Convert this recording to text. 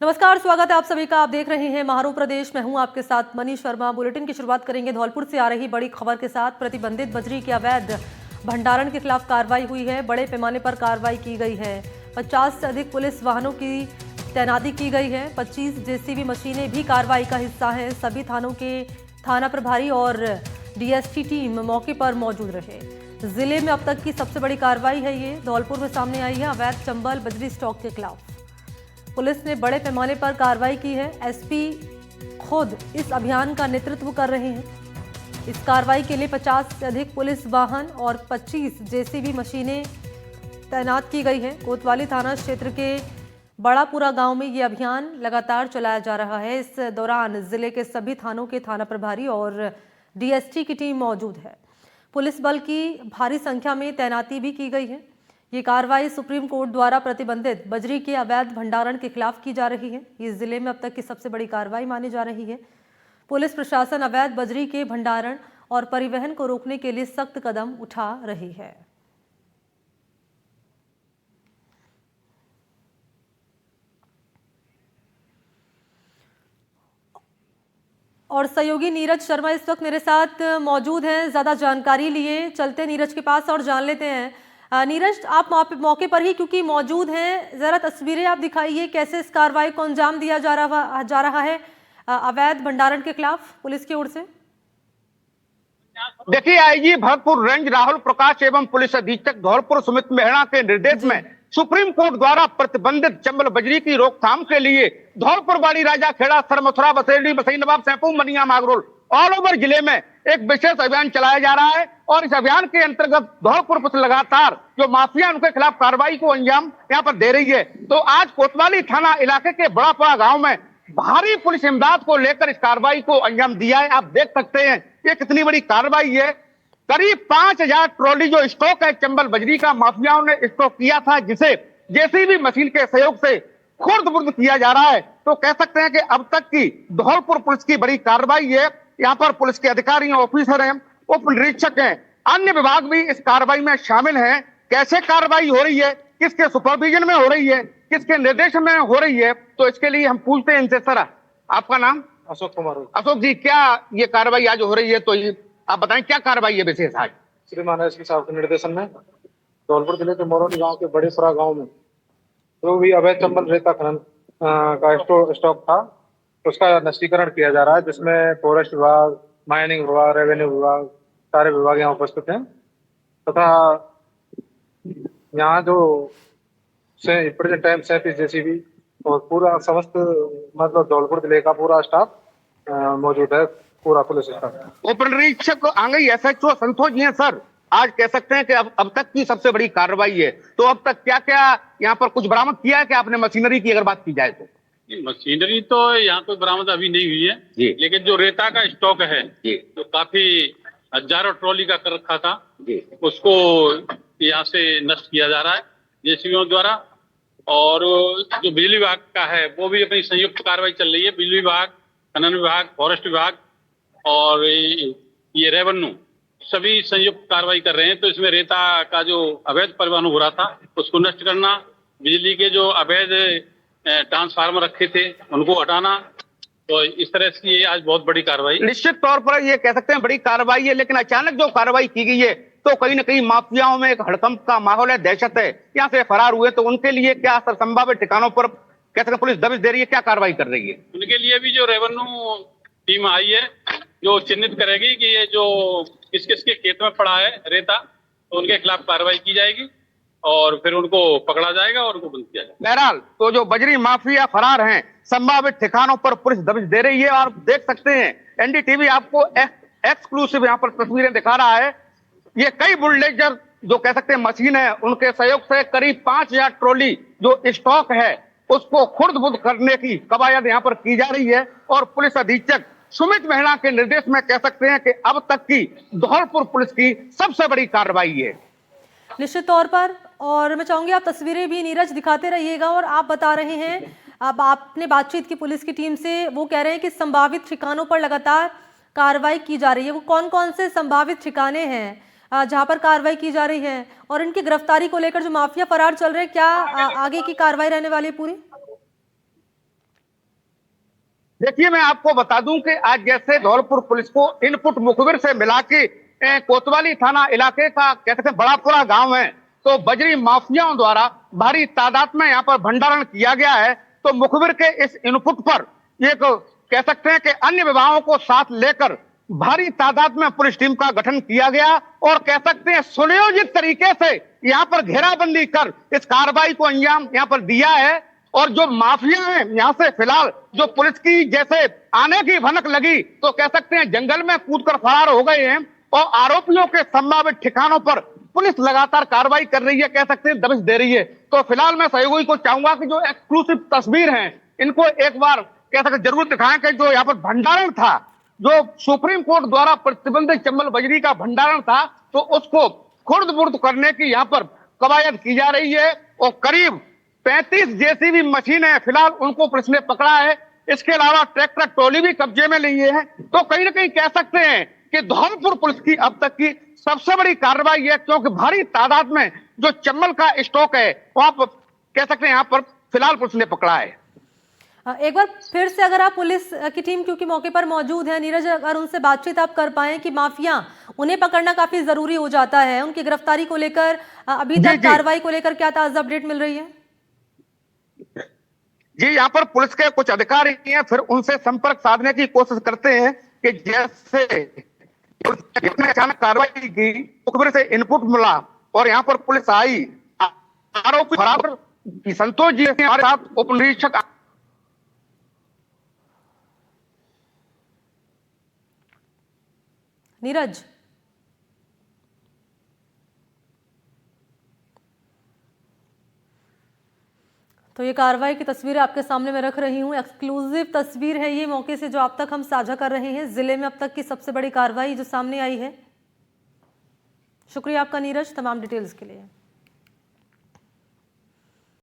नमस्कार, स्वागत है आप सभी का। आप देख रहे हैं महारू प्रदेश। मैं हूं आपके साथ मनीष शर्मा। बुलेटिन की शुरुआत करेंगे धौलपुर से आ रही बड़ी खबर के साथ। प्रतिबंधित बजरी के अवैध भंडारण के खिलाफ कार्रवाई हुई है। बड़े पैमाने पर कार्रवाई की गई है। 50 से अधिक पुलिस वाहनों की तैनाती की गई है। 25 जेसीबी मशीनें भी कार्रवाई का हिस्सा हैं। सभी थानों के थाना प्रभारी और डीएसटी टीम मौके पर मौजूद रहे। जिले में अब तक की सबसे बड़ी कार्रवाई है ये धौलपुर में सामने आई है अवैध चंबल बजरी स्टॉक के खिलाफ। पुलिस ने बड़े पैमाने पर कार्रवाई की है। एसपी खुद इस अभियान का नेतृत्व कर रहे हैं। इस कार्रवाई के लिए 50 से अधिक पुलिस वाहन और 25 जेसीबी मशीनें तैनात की गई हैं। कोतवाली थाना क्षेत्र के बड़ापुरा गांव में ये अभियान लगातार चलाया जा रहा है। इस दौरान जिले के सभी थानों के थाना प्रभारी और डीएसटी की टीम मौजूद है। पुलिस बल की भारी संख्या में तैनाती भी की गई है। ये कार्रवाई सुप्रीम कोर्ट द्वारा प्रतिबंधित बजरी के अवैध भंडारण के खिलाफ की जा रही है। ये जिले में अब तक की सबसे बड़ी कार्रवाई मानी जा रही है। पुलिस प्रशासन अवैध बजरी के भंडारण और परिवहन को रोकने के लिए सख्त कदम उठा रही है। और सहयोगी नीरज शर्मा इस वक्त मेरे साथ मौजूद हैं। ज्यादा जानकारी लिए चलते नीरज के पास और जान लेते हैं। नीरज, आप मौके पर ही क्योंकि मौजूद हैं, जरा तस्वीरें आप दिखाइए कैसे इस कार्रवाई को अंजाम दिया जा रहा है अवैध भंडारण के खिलाफ पुलिस की ओर से। देखिए, आईजी भरतपुर रेंज राहुल प्रकाश एवं पुलिस अधीक्षक धौलपुर सुमित मेहरा के निर्देश में सुप्रीम कोर्ट द्वारा प्रतिबंधित चंबल बजरी की रोकथाम के लिए धौलपुर बाड़ी राजा खेड़ा सर मथुरा बसेड़ी बसई नवाब सैंपू मनिया मागरोल ऑल ओवर जिले में एक विशेष अभियान चलाया जा रहा है। और इस अभियान के अंतर्गत धौलपुर पुलिस लगातार जो माफिया उनके खिलाफ कार्रवाई को अंजाम यहाँ पर दे रही है। तो आज कोतवाली थाना इलाके के बड़ापुरा गांव में भारी पुलिस इमदाद को लेकर इस कार्रवाई को अंजाम दिया है। आप देख सकते हैं ये कितनी बड़ी कार्रवाई है। करीब 5000 ट्रॉली जो स्टॉक है चंबल बजरी का माफियाओं ने स्टॉक किया था, जिसे जेसीबी मशीन के सहयोग से खुर्द-बुर्द किया जा रहा है। तो कह सकते हैं कि अब तक की धौलपुर पुलिस की बड़ी कार्रवाई है। यहाँ पर पुलिस के अधिकारी ऑफिसर हैं, उप निरीक्षक हैं, अन्य विभाग भी इस कार्रवाई में शामिल हैं। कैसे कार्रवाई हो रही है, किसके सुपरविजन में हो रही है, किसके निर्देश में हो रही है, तो इसके लिए हम पूछते हैं इनसे। सर, आपका नाम? अशोक कुमार। अशोक जी, क्या ये कार्रवाई आज हो रही है, तो ये आप बताएं क्या कार्रवाई है विशेष आज? श्रीमान एसपी साहब के निर्देशन में धौलपुर जिले के मोरौनी गांव के बड़ेपुरा गांव में जो भी अवैध चंबल रेता खनन का स्टॉक था उसका नष्टीकरण किया जा रहा है, जिसमें फॉरेस्ट विभाग, माइनिंग विभाग, रेवेन्यू विभाग, सारे विभाग यहाँ उपस्थित हैं। तथा यहाँ जो प्रेजेंट टाइम 37 जेसीबी और पूरा समस्त मतलब धौलपुर जिले का पूरा स्टाफ मौजूद है, पूरा पुलिस स्टाफ। उप निरीक्षक आंगई एसएचओ संतोष जी हैं। सर, आज कह सकते हैं कि अब तक की सबसे बड़ी कार्रवाई है, तो अब तक क्या क्या यहाँ पर कुछ बरामद किया है? कि आपने मशीनरी की अगर बात की जाए तो मशीनरी तो यहाँ कोई बरामद अभी नहीं हुई है, लेकिन जो रेता का स्टॉक है जो काफी हजारों ट्रॉली का कर रखा था उसको यहाँ से नष्ट किया जा रहा है जेसीबीओं द्वारा। और जो बिजली विभाग का है वो भी अपनी संयुक्त कार्रवाई चल रही है। बिजली विभाग, खनन विभाग, फॉरेस्ट विभाग और ये रेवेन्यू सभी संयुक्त कार्रवाई कर रहे हैं। तो इसमें रेता का जो अवैध परिवहन हो रहा था उसको नष्ट करना, बिजली के जो अवैध ट्रांसफार्मर रखे थे उनको हटाना, तो इस तरह से ये आज बहुत बड़ी कार्रवाई। निश्चित तौर पर ये कह सकते हैं बड़ी कार्रवाई है, लेकिन अचानक जो कार्रवाई की गई है तो कहीं न कहीं माफियाओं में एक हड़कंप का माहौल है, दहशत है। यहाँ से फरार हुए तो उनके लिए क्या संभावित ठिकानों पर कह सकते पुलिस दबिश दे रही है, क्या कार्रवाई कर रही है? उनके लिए भी जो रेवेन्यू टीम आई है जो चिन्हित करेगी कि ये जो किस किस के खेत में पड़ा है रेता, तो उनके खिलाफ कार्रवाई की जाएगी और फिर उनको पकड़ा जाएगा और उनको बंद किया जाएगा। बहरहाल तो जो बजरी माफिया फरार हैं, संभावित ठिकानों पर पुलिस दबिश दे रही है। और देख सकते हैं एनडीटीवी आपको एक्सक्लूसिव यहाँ पर तस्वीरें दिखा रहा है। ये कई बुलडोजर जो कह सकते हैं मशीन है, उनके सहयोग से करीब 5000 ट्रॉली जो स्टॉक है उसको खुर्द-बुर्द करने की कवायद यहाँ पर की जा रही है। और पुलिस अधीक्षक सुमित मेहरा के निर्देश में कह सकते हैं कि अब तक की धौलपुर पुलिस की सबसे बड़ी कार्रवाई है। निश्चित तौर पर, और मैं चाहूंगी आप तस्वीरें भी नीरज दिखाते रहिएगा। और आप बता रहे हैं, अब आपने बातचीत की पुलिस की टीम से, वो कह रहे हैं कि संभावित ठिकानों पर लगातार कार्रवाई की जा रही है। वो कौन कौन से संभावित ठिकाने हैं जहां पर कार्रवाई की जा रही है, और इनकी गिरफ्तारी को लेकर जो माफिया फरार चल रहे हैं, क्या आगे की कार्रवाई रहने वाली है पूरी? देखिए, मैं आपको बता दूं कि आज जैसे धौलपुर पुलिस को इनपुट मुखबिर से मिला के कोतवाली थाना इलाके का कह सकते हैं बड़ापुरा गांव है, तो बजरी माफियाओं द्वारा भारी तादाद में यहाँ पर भंडारण किया गया है। तो मुखबिर के इस इनपुट पर ये कह सकते हैं कि अन्य विभागों को साथ लेकर भारी तादाद में पुलिस टीम का गठन किया गया और कह सकते हैं सुनियोजित तरीके से यहाँ पर घेराबंदी कर इस कार्रवाई को अंजाम यहाँ पर दिया है। और जो माफिया हैं यहाँ से फिलहाल जो पुलिस की जैसे आने की भनक लगी तो कह सकते हैं जंगल में कूदकर फरार हो गए हैं और आरोपियों के संभावित ठिकानों पर पुलिस लगातार कार्रवाई कर रही है, कह सकते हैं दबिश दे रही है। तो फिलहाल मैं सहयोगी को चाहूंगा कि जो एक्सक्लूसिव तस्वीर है इनको एक बार कह सकते जरूर दिखाएं कि जो यहाँ पर भंडारण था, जो सुप्रीम कोर्ट द्वारा प्रतिबंधित चंबल बजरी का भंडारण था, तो उसको खुर्द बुर्द करने की यहाँ पर कवायद की जा रही है और करीब 35 जेसीबी मशीनें फिलहाल उनको पुलिस ने पकड़ा है। इसके अलावा ट्रैक्टर ट्रॉली भी कब्जे में लिए है। तो कहीं ना कहीं कह सकते हैं कि धौलपुर पुलिस की अब तक की सबसे बड़ी कार्रवाई है, क्योंकि भारी तादाद में जो चंबल का स्टॉक है वहां पर कह सकते हैं यहाँ पर फिलहाल पुलिस ने पकड़ा है। एक बार फिर से अगर आप पुलिस की टीम क्योंकि मौके पर मौजूद है नीरज, अगर उनसे बातचीत आप कर पाए कि माफिया उन्हें पकड़ना काफी जरूरी हो जाता है, उनकी गिरफ्तारी को लेकर अभी तक कार्रवाई को लेकर क्या ताजा अपडेट मिल रही है? जी, यहाँ पर पुलिस के कुछ अधिकारी हैं, फिर उनसे संपर्क साधने की कोशिश करते हैं कि जैसे अचानक कार्रवाई की, मुखबिर से इनपुट मिला और यहाँ पर पुलिस आई। आरोपी बराबर संतोष जी हमारे साथ उप निरीक्षक नीरज, तो ये कार्रवाई की तस्वीर आपके सामने मैं रख रही हूँ। एक्सक्लूसिव तस्वीर है ये मौके से जो अब तक हम साझा कर रहे हैं। जिले में अब तक की सबसे बड़ी कार्रवाई जो सामने आई है। शुक्रिया आपका नीरज तमाम डिटेल्स के लिए।